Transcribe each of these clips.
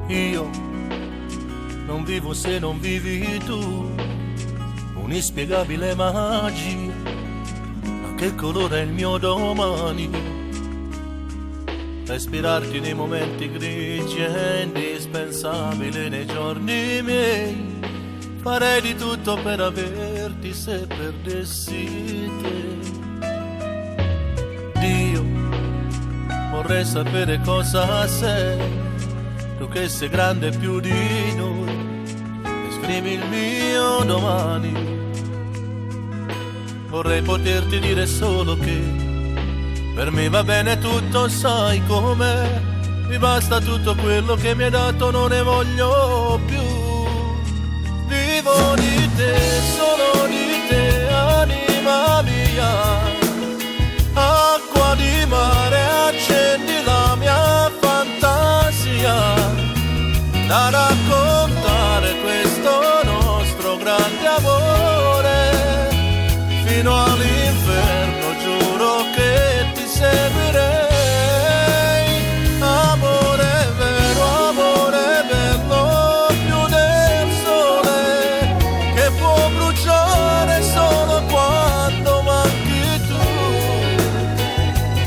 Io non vivo se non vivi tu, un'inspiegabile magia. Ma che colore è il mio domani? Respirarti nei momenti grigi è indispensabile nei giorni miei. Farei di tutto per averti se perdessi te. Dio, vorrei sapere cosa sei, tu che sei grande più di noi, e scrivi il mio domani. Vorrei poterti dire solo che per me va bene tutto, sai com'è. Mi basta tutto quello che mi hai dato, non ne voglio più. Vivo di te, solo di te, anima mia. Acqua di mare, accendi la mia fantasia, da raccontare questo nostro grande amore fino all'inferno. Giuro che ti seguirei. Amore vero, amore bello, più del sole, che può bruciare solo quando manchi tu.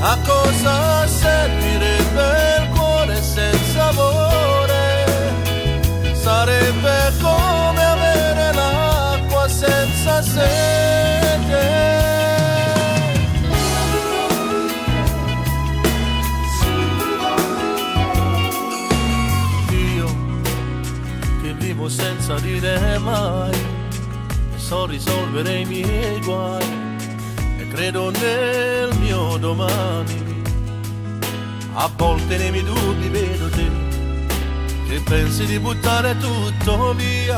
A cosa servirebbe il cuore senza amore? Sarebbe come avere l'acqua senza sete. Io che vivo senza dire mai, e so risolvere i miei guai, e credo nel mio domani. A volte nei miei dubbi vedo te, che pensi di buttare tutto via,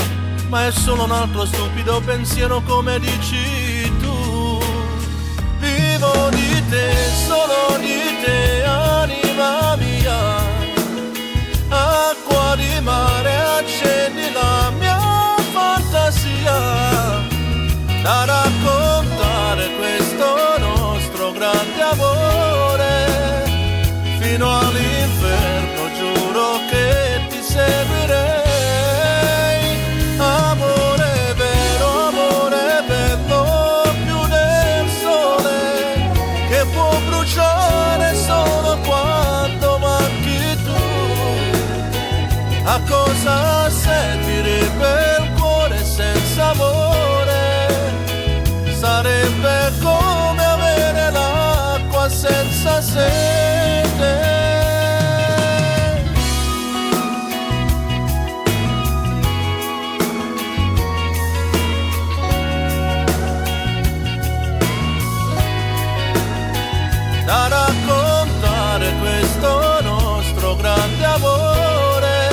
ma è solo un altro stupido pensiero come dici tu. Vivo di te, solo di te, anima mia. Acqua di mare, accendi la mia fantasia, da raccontare questo nostro grande amore fino all'inferno. Giuro che ti seguirei. Amore vero, amore bello, più del sole, che può bruciare solo quando manchi tu. A cosa servirebbe il cuore senza amore? Sarebbe come avere l'acqua senza sete. Da raccontare questo nostro grande amore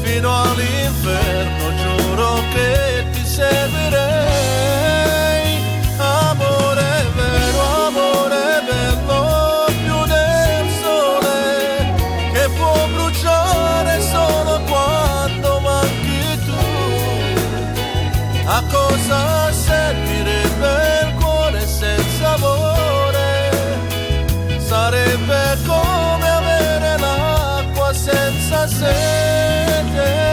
fino all'inferno. Giuro che ti seguirei. Amore vero, amore bello, più del sole, che può bruciare solo quando manchi tu. A cosa servirebbe il cuore senza amore? Sarebbe come avere l'acqua senza sete.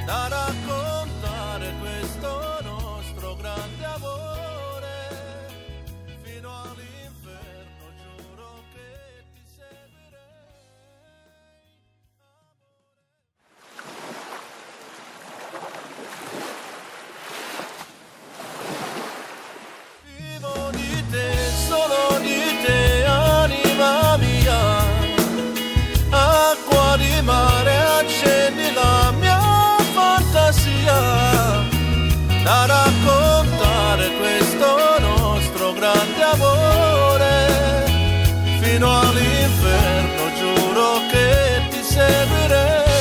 Da raccontare questo nostro grande amore fino all'inferno. Giuro che ti seguirei. Vivo di te, solo di te, anima mia. Acqua di mare, accendi la mia fantasia, da raccontare questo nostro grande amore fino all'inferno. Giuro che ti seguirei.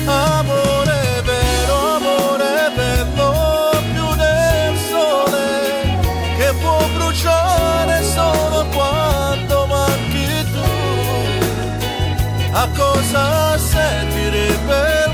Amore vero, amore bello, più del sole, che può bruciare solo quando manchi tu. A cosa servirebbe